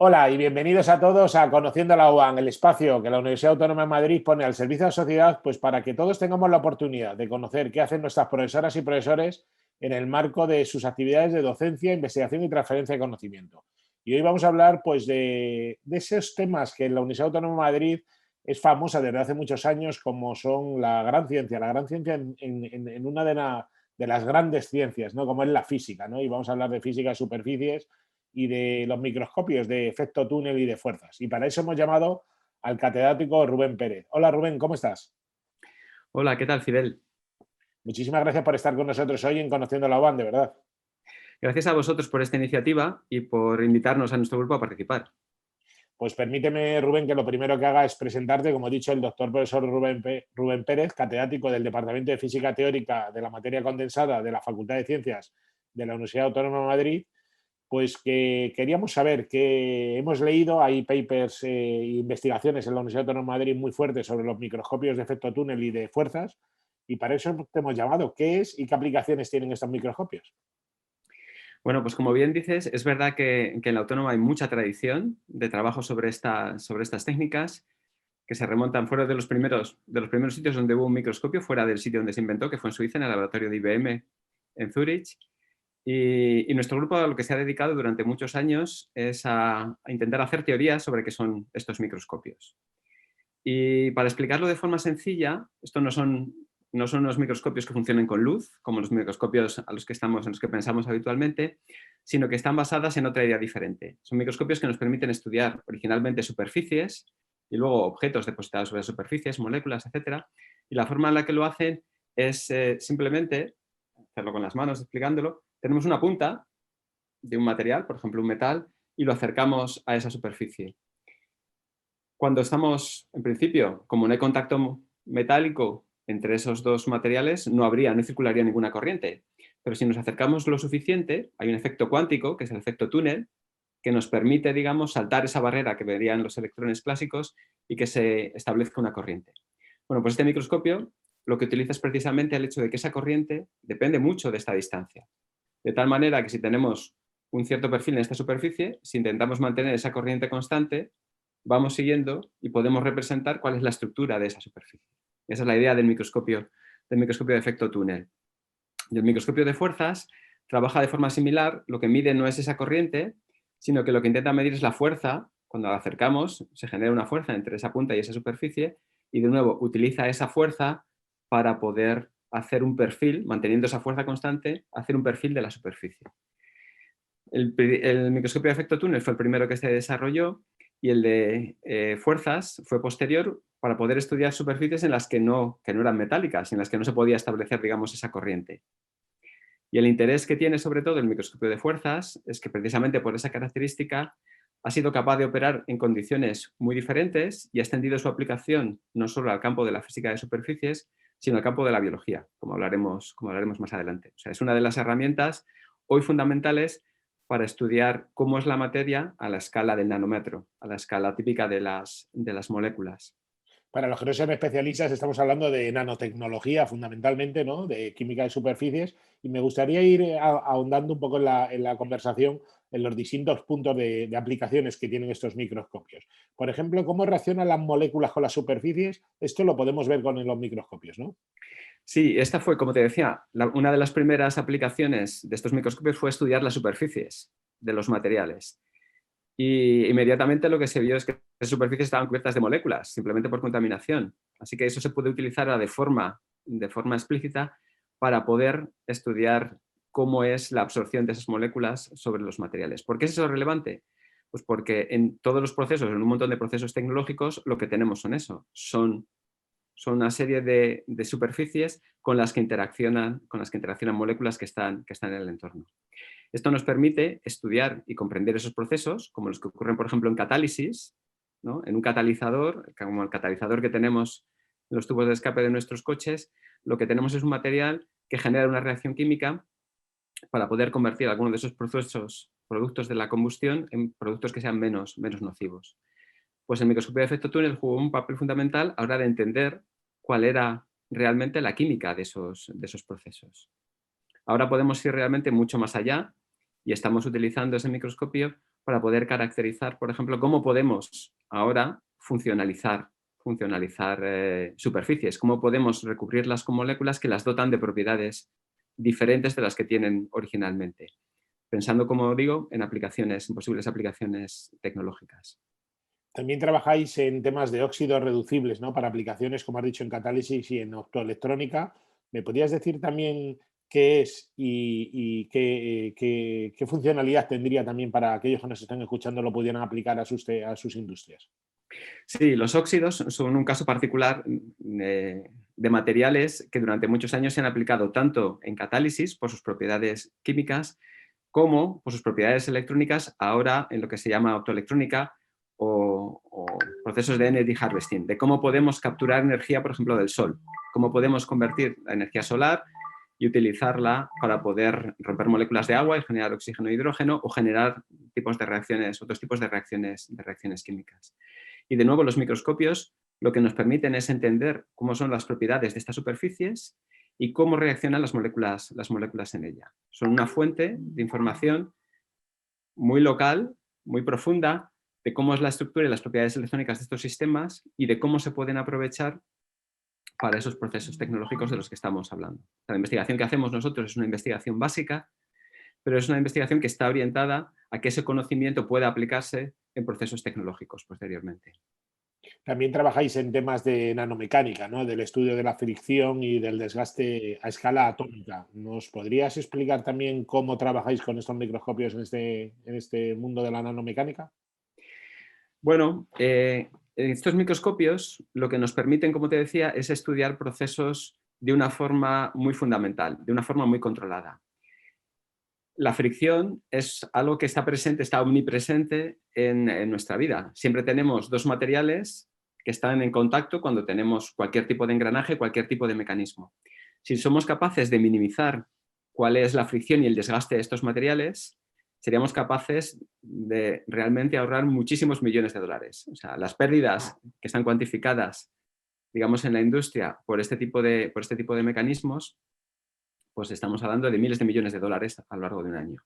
Hola y bienvenidos a todos a Conociendo la UAM, el espacio que la Universidad Autónoma de Madrid pone al servicio de la sociedad, pues para que todos tengamos la oportunidad de conocer qué hacen nuestras profesoras y profesores en el marco de sus actividades de docencia, investigación y transferencia de conocimiento. Y hoy vamos a hablar pues de esos temas que en la Universidad Autónoma de Madrid es famosa desde hace muchos años, como son la gran ciencia en una de las grandes ciencias, ¿no? Como es la física, ¿no? Y vamos a hablar de física de superficies y de los microscopios de efecto túnel y de fuerzas. Y para eso hemos llamado al catedrático Rubén Pérez. Hola Rubén, ¿cómo estás? Hola, ¿qué tal, Fidel? Muchísimas gracias por estar con nosotros hoy en Conociendo la UAM, de verdad. Gracias a vosotros por esta iniciativa y por invitarnos a nuestro grupo a participar. Pues permíteme, Rubén, que lo primero que haga es presentarte, como he dicho, el doctor profesor Rubén Pérez, catedrático del Departamento de Física Teórica de la materia condensada de la Facultad de Ciencias de la Universidad Autónoma de Madrid. Pues que queríamos saber que hemos leído, hay papers e investigaciones en la Universidad Autónoma de Madrid muy fuertes sobre los microscopios de efecto túnel y de fuerzas, y para eso te hemos llamado. ¿Qué es y qué aplicaciones tienen estos microscopios? Bueno, pues como bien dices, es verdad que en la Autónoma hay mucha tradición de trabajo sobre estas técnicas que se remontan fuera de los primeros sitios donde hubo un microscopio, fuera del sitio donde se inventó, que fue en Suiza, en el laboratorio de IBM en Zúrich. Y nuestro grupo a lo que se ha dedicado durante muchos años es a intentar hacer teorías sobre qué son estos microscopios. Y para explicarlo de forma sencilla, esto no son unos microscopios que funcionen con luz, como los microscopios en los que pensamos habitualmente, sino que están basadas en otra idea diferente. Son microscopios que nos permiten estudiar originalmente superficies y luego objetos depositados sobre superficies, moléculas, etc. Y la forma en la que lo hacen es simplemente hacerlo con las manos, explicándolo. Tenemos una punta de un material, por ejemplo un metal, y lo acercamos a esa superficie. Cuando estamos, en principio, como no hay contacto metálico entre esos dos materiales, no circularía ninguna corriente. Pero si nos acercamos lo suficiente, hay un efecto cuántico, que es el efecto túnel, que nos permite, digamos, saltar esa barrera que verían los electrones clásicos y que se establezca una corriente. Bueno, pues este microscopio lo que utiliza es precisamente el hecho de que esa corriente depende mucho de esta distancia. De tal manera que si tenemos un cierto perfil en esta superficie, si intentamos mantener esa corriente constante, vamos siguiendo y podemos representar cuál es la estructura de esa superficie. Esa es la idea del microscopio de efecto túnel. Y el microscopio de fuerzas trabaja de forma similar. Lo que mide no es esa corriente, sino que lo que intenta medir es la fuerza. Cuando la acercamos, se genera una fuerza entre esa punta y esa superficie, y de nuevo utiliza esa fuerza para poder hacer un perfil, manteniendo esa fuerza constante, hacer un perfil de la superficie. El microscopio de efecto túnel fue el primero que se desarrolló, y el de fuerzas fue posterior para poder estudiar superficies en las que no eran metálicas, en las que no se podía establecer, digamos, esa corriente. Y el interés que tiene sobre todo el microscopio de fuerzas es que precisamente por esa característica ha sido capaz de operar en condiciones muy diferentes y ha extendido su aplicación no solo al campo de la física de superficies, sino al campo de la biología, como hablaremos más adelante. O sea, es una de las herramientas hoy fundamentales para estudiar cómo es la materia a la escala del nanómetro, a la escala típica de las moléculas. Para los que no sean especialistas, estamos hablando de nanotecnología fundamentalmente, ¿no? De química de superficies, y me gustaría ir ahondando un poco en la conversación en los distintos puntos de aplicaciones que tienen estos microscopios. Por ejemplo, cómo reaccionan las moléculas con las superficies. Esto lo podemos ver con los microscopios, ¿no? Sí, esta fue, como te decía, una de las primeras aplicaciones de estos microscopios fue estudiar las superficies de los materiales. Y inmediatamente lo que se vio es que las superficies estaban cubiertas de moléculas, simplemente por contaminación. Así que eso se puede utilizar de forma explícita para poder estudiar cómo es la absorción de esas moléculas sobre los materiales. ¿Por qué es eso relevante? Pues porque en todos los procesos, en un montón de procesos tecnológicos, lo que tenemos son una serie de superficies con las que interaccionan moléculas que están en el entorno. Esto nos permite estudiar y comprender esos procesos, como los que ocurren, por ejemplo, en catálisis, ¿no? En un catalizador, como el catalizador que tenemos en los tubos de escape de nuestros coches. Lo que tenemos es un material que genera una reacción química para poder convertir algunos de esos procesos, productos de la combustión, en productos que sean menos nocivos. Pues el microscopio de efecto túnel jugó un papel fundamental a la hora de entender cuál era realmente la química de esos procesos. Ahora podemos ir realmente mucho más allá y estamos utilizando ese microscopio para poder caracterizar, por ejemplo, cómo podemos ahora funcionalizar superficies, cómo podemos recubrirlas con moléculas que las dotan de propiedades diferentes de las que tienen originalmente, pensando, como digo, en posibles aplicaciones tecnológicas. También trabajáis en temas de óxidos reducibles, ¿no? Para aplicaciones, como has dicho, en catálisis y en optoelectrónica. ¿Me podrías decir también qué es y qué funcionalidad tendría también para aquellos que nos están escuchando lo pudieran aplicar a sus industrias? Sí, los óxidos son un caso particular de materiales que durante muchos años se han aplicado tanto en catálisis por sus propiedades químicas como por sus propiedades electrónicas, ahora en lo que se llama optoelectrónica o procesos de energy harvesting, de cómo podemos capturar energía, por ejemplo, del sol, cómo podemos convertir la energía solar y utilizarla para poder romper moléculas de agua y generar oxígeno e hidrógeno o generar otros tipos de reacciones químicas. Y de nuevo, los microscopios lo que nos permiten es entender cómo son las propiedades de estas superficies y cómo reaccionan las moléculas en ella. Son una fuente de información muy local, muy profunda, de cómo es la estructura y las propiedades electrónicas de estos sistemas y de cómo se pueden aprovechar para esos procesos tecnológicos de los que estamos hablando. La investigación que hacemos nosotros es una investigación básica, pero es una investigación que está orientada a que ese conocimiento pueda aplicarse en procesos tecnológicos posteriormente. También trabajáis en temas de nanomecánica, ¿no? Del estudio de la fricción y del desgaste a escala atómica. ¿Nos podrías explicar también cómo trabajáis con estos microscopios en este mundo de la nanomecánica? Bueno, estos microscopios lo que nos permiten, como te decía, es estudiar procesos de una forma muy fundamental, de una forma muy controlada. La fricción es algo que está presente, está omnipresente en nuestra vida. Siempre tenemos dos materiales que están en contacto cuando tenemos cualquier tipo de engranaje, cualquier tipo de mecanismo. Si somos capaces de minimizar cuál es la fricción y el desgaste de estos materiales, seríamos capaces de realmente ahorrar muchísimos millones de dólares. O sea, las pérdidas que están cuantificadas, digamos, en la industria por este tipo de mecanismos, pues estamos hablando de miles de millones de dólares a lo largo de un año.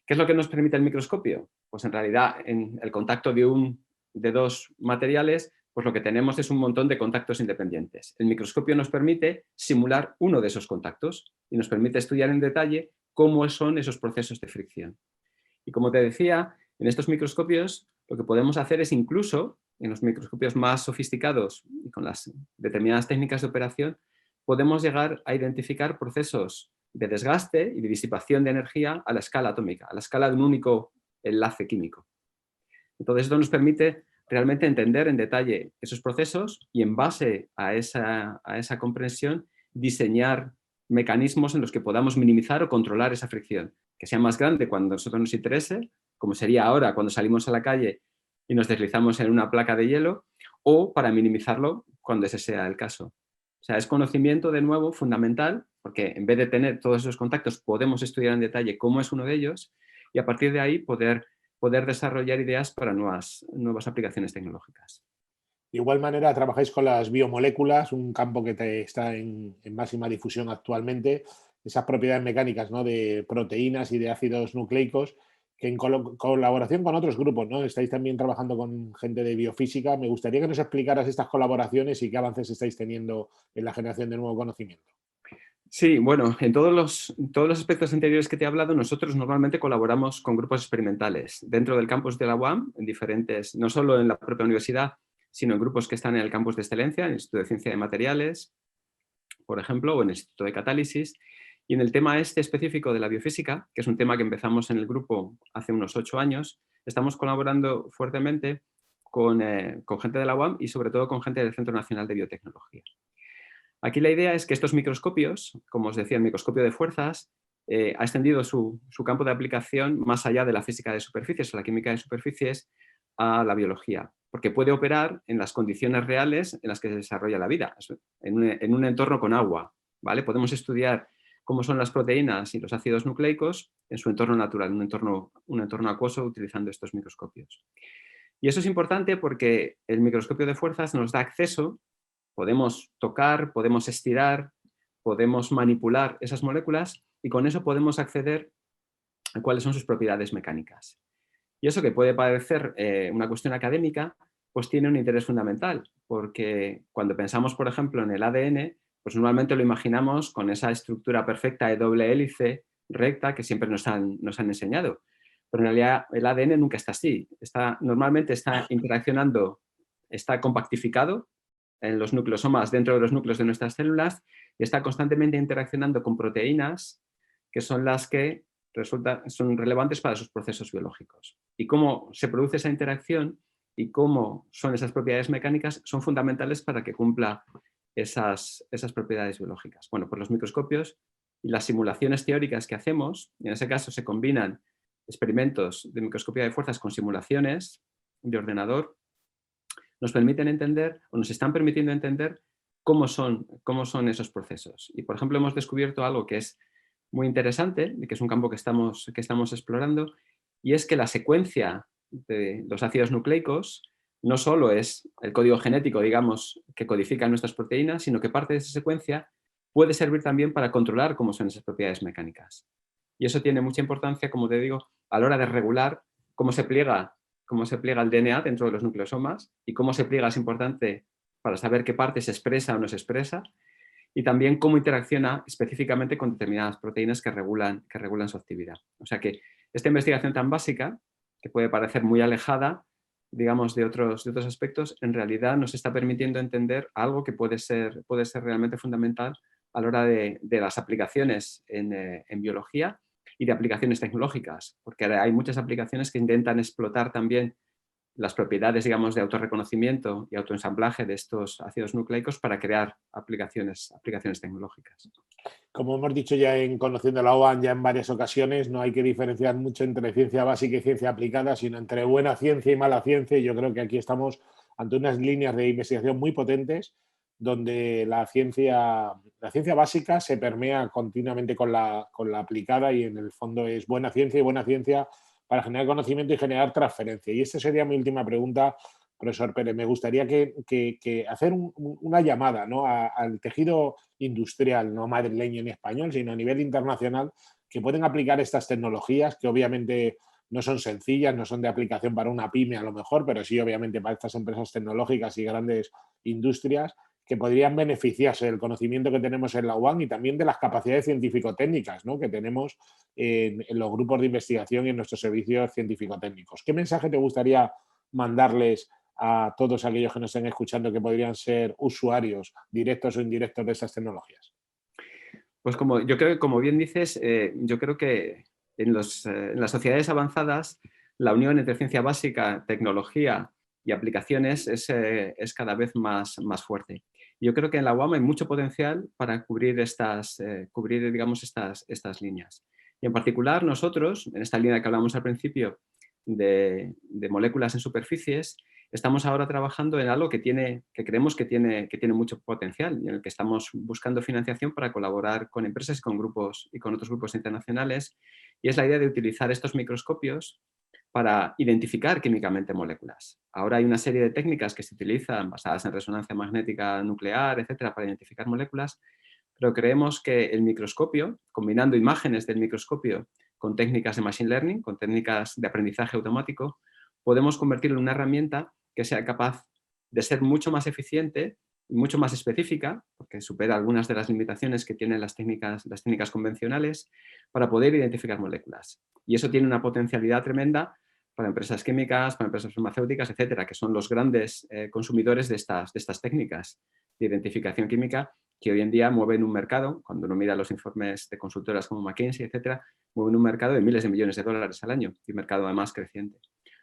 ¿Qué es lo que nos permite el microscopio? Pues en realidad, en el contacto de dos materiales, pues lo que tenemos es un montón de contactos independientes. El microscopio nos permite simular uno de esos contactos y nos permite estudiar en detalle cómo son esos procesos de fricción. Y como te decía, en estos microscopios lo que podemos hacer es incluso, en los microscopios más sofisticados y con las determinadas técnicas de operación, podemos llegar a identificar procesos de desgaste y de disipación de energía a la escala atómica, a la escala de un único enlace químico. Entonces, esto nos permite realmente entender en detalle esos procesos y en base a esa comprensión diseñar mecanismos en los que podamos minimizar o controlar esa fricción, que sea más grande cuando a nosotros nos interese, como sería ahora cuando salimos a la calle y nos deslizamos en una placa de hielo, o para minimizarlo cuando ese sea el caso. O sea, es conocimiento de nuevo fundamental, porque en vez de tener todos esos contactos podemos estudiar en detalle cómo es uno de ellos y a partir de ahí poder desarrollar ideas para nuevas aplicaciones tecnológicas. De igual manera, trabajáis con las biomoléculas, un campo que está en máxima difusión actualmente, esas propiedades mecánicas, ¿no? De proteínas y de ácidos nucleicos, que en colaboración con otros grupos, ¿no? Estáis también trabajando con gente de biofísica. Me gustaría que nos explicaras estas colaboraciones y qué avances estáis teniendo en la generación de nuevo conocimiento. Sí, bueno, en todos los aspectos anteriores que te he hablado, nosotros normalmente colaboramos con grupos experimentales dentro del campus de la UAM, en diferentes, no solo en la propia universidad, sino en grupos que están en el campus de excelencia, en el Instituto de Ciencia de Materiales, por ejemplo, o en el Instituto de Catálisis. Y en el tema este específico de la biofísica, que es un tema que empezamos en el grupo hace unos 8 años, estamos colaborando fuertemente con gente de la UAM y sobre todo con gente del Centro Nacional de Biotecnología. Aquí la idea es que estos microscopios, como os decía, el microscopio de fuerzas, ha extendido su campo de aplicación más allá de la física de superficies o la química de superficies a la biología, porque puede operar en las condiciones reales en las que se desarrolla la vida, en un entorno con agua, ¿vale? Podemos estudiar cómo son las proteínas y los ácidos nucleicos en su entorno natural, un entorno acuoso utilizando estos microscopios. Y eso es importante porque el microscopio de fuerzas nos da acceso. Podemos tocar, podemos estirar, podemos manipular esas moléculas y con eso podemos acceder a cuáles son sus propiedades mecánicas. Y eso que puede parecer una cuestión académica, pues tiene un interés fundamental, porque cuando pensamos, por ejemplo, en el ADN, pues normalmente lo imaginamos con esa estructura perfecta de doble hélice recta que siempre nos han enseñado. Pero en realidad el ADN nunca está así. Normalmente está interaccionando, está compactificado en los nucleosomas dentro de los núcleos de nuestras células y está constantemente interaccionando con proteínas que son las que son relevantes para sus procesos biológicos. Y cómo se produce esa interacción y cómo son esas propiedades mecánicas son fundamentales para que cumpla esas propiedades biológicas. Bueno, pues los microscopios y las simulaciones teóricas que hacemos, y en ese caso se combinan experimentos de microscopía de fuerzas con simulaciones de ordenador, nos permiten entender o nos están permitiendo entender cómo son esos procesos. Y, por ejemplo, hemos descubierto algo que es muy interesante y que es un campo que estamos explorando, y es que la secuencia de los ácidos nucleicos no solo es el código genético, digamos, que codifica nuestras proteínas, sino que parte de esa secuencia puede servir también para controlar cómo son esas propiedades mecánicas. Y eso tiene mucha importancia, como te digo, a la hora de regular cómo se pliega el DNA dentro de los nucleosomas, y cómo se pliega es importante para saber qué parte se expresa o no se expresa, y también cómo interacciona específicamente con determinadas proteínas que regulan su actividad. O sea que esta investigación tan básica, que puede parecer muy alejada, digamos, de otros aspectos, en realidad nos está permitiendo entender algo que puede ser realmente fundamental a la hora de las aplicaciones en biología y de aplicaciones tecnológicas, porque hay muchas aplicaciones que intentan explotar también las propiedades, digamos, de autorreconocimiento y autoensamblaje de estos ácidos nucleicos para crear aplicaciones tecnológicas. Como hemos dicho ya en Conociendo la OAN ya en varias ocasiones, no hay que diferenciar mucho entre ciencia básica y ciencia aplicada, sino entre buena ciencia y mala ciencia. Y yo creo que aquí estamos ante unas líneas de investigación muy potentes, donde la ciencia básica se permea continuamente con la aplicada, y en el fondo es buena ciencia, y buena ciencia para generar conocimiento y generar transferencia. Y esta sería mi última pregunta, profesor Pérez. Me gustaría que hacer una llamada, ¿no?, al tejido industrial, no madrileño ni español, sino a nivel internacional, que pueden aplicar estas tecnologías, que obviamente no son sencillas, no son de aplicación para una pyme a lo mejor, pero sí obviamente para estas empresas tecnológicas y grandes industrias, que podrían beneficiarse del conocimiento que tenemos en la UAM y también de las capacidades científico-técnicas, ¿no?, que tenemos en los grupos de investigación y en nuestros servicios científico-técnicos. ¿Qué mensaje te gustaría mandarles a todos aquellos que nos estén escuchando que podrían ser usuarios directos o indirectos de esas tecnologías? Pues yo creo que, como bien dices, yo creo que en las sociedades avanzadas la unión entre ciencia básica, tecnología y aplicaciones es cada vez más fuerte. Yo creo que en la UAM hay mucho potencial para cubrir digamos, estas líneas. Y en particular nosotros, en esta línea que hablamos al principio de moléculas en superficies, estamos ahora trabajando en algo que creemos que tiene mucho potencial, y en el que estamos buscando financiación para colaborar con empresas y con otros grupos internacionales, y es la idea de utilizar estos microscopios para identificar químicamente moléculas. Ahora hay una serie de técnicas que se utilizan basadas en resonancia magnética nuclear, etcétera, para identificar moléculas, pero creemos que el microscopio, combinando imágenes del microscopio con técnicas de machine learning, con técnicas de aprendizaje automático, podemos convertirlo en una herramienta que sea capaz de ser mucho más eficiente y mucho más específica, porque supera algunas de las limitaciones que tienen las técnicas convencionales, para poder identificar moléculas. Y eso tiene una potencialidad tremenda para empresas químicas, para empresas farmacéuticas, etcétera, que son los grandes consumidores de estas técnicas de identificación química, que hoy en día mueven un mercado, cuando uno mira los informes de consultoras como McKinsey, etcétera, mueven un mercado de miles de millones de dólares al año, y un mercado además creciente.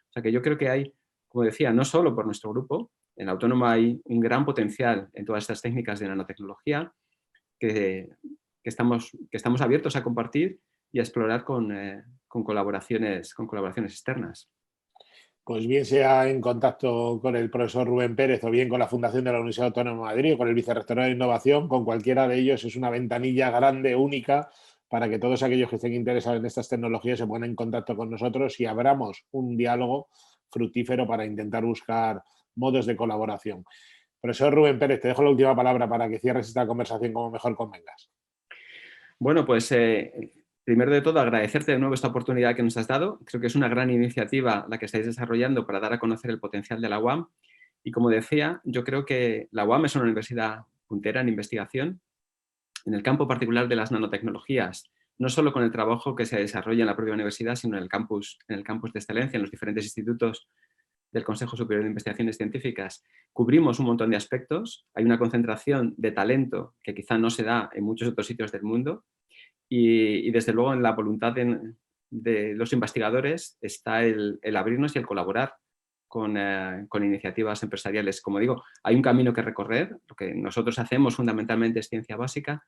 O sea que yo creo que hay, como decía, no solo por nuestro grupo, en Autónoma hay un gran potencial en todas estas técnicas de nanotecnología que estamos abiertos a compartir y a explorar con colaboraciones externas. Pues bien sea en contacto con el profesor Rubén Pérez o bien con la Fundación de la Universidad Autónoma de Madrid o con el Vicerrectorado de Innovación, con cualquiera de ellos es una ventanilla grande, única, para que todos aquellos que estén interesados en estas tecnologías se pongan en contacto con nosotros y abramos un diálogo fructífero para intentar buscar modos de colaboración. Profesor Rubén Pérez, te dejo la última palabra para que cierres esta conversación como mejor convengas. Bueno, pues primero de todo, agradecerte de nuevo esta oportunidad que nos has dado. Creo que es una gran iniciativa la que estáis desarrollando para dar a conocer el potencial de la UAM. Y como decía, yo creo que la UAM es una universidad puntera en investigación en el campo particular de las nanotecnologías, no solo con el trabajo que se desarrolla en la propia universidad, sino en el campus de excelencia, en los diferentes institutos del Consejo Superior de Investigaciones Científicas. Cubrimos un montón de aspectos, hay una concentración de talento que quizá no se da en muchos otros sitios del mundo y desde luego en la voluntad de los investigadores está el abrirnos y el colaborar con iniciativas empresariales. Como digo, hay un camino que recorrer, lo que nosotros hacemos fundamentalmente es ciencia básica,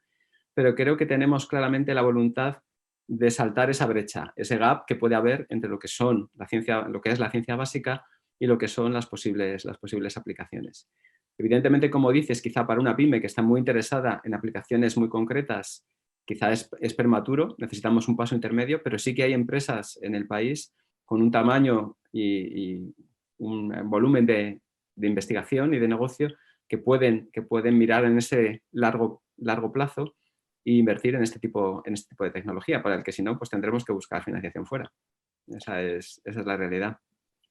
pero creo que tenemos claramente la voluntad de saltar esa brecha, ese gap que puede haber entre lo que son lo que es la ciencia básica y lo que son las posibles aplicaciones. Evidentemente, como dices, quizá para una pyme que está muy interesada en aplicaciones muy concretas, quizá es prematuro, necesitamos un paso intermedio, pero sí que hay empresas en el país con un tamaño y un volumen de investigación y de negocio que pueden mirar en ese largo plazo e invertir en este tipo de tecnología, para el que si no, pues tendremos que buscar financiación fuera. Esa es la realidad.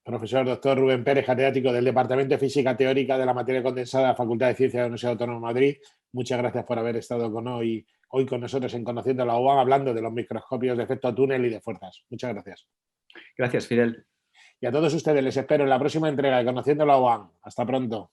Profesor doctor Rubén Pérez, catedrático del Departamento de Física Teórica de la Materia Condensada de la Facultad de Ciencias de la Universidad Autónoma de Madrid. Muchas gracias por haber estado hoy con nosotros en Conociendo la UAM, hablando de los microscopios de efecto túnel y de fuerzas. Muchas gracias. Gracias, Fidel. Y a todos ustedes les espero en la próxima entrega de Conociendo la UAM. Hasta pronto.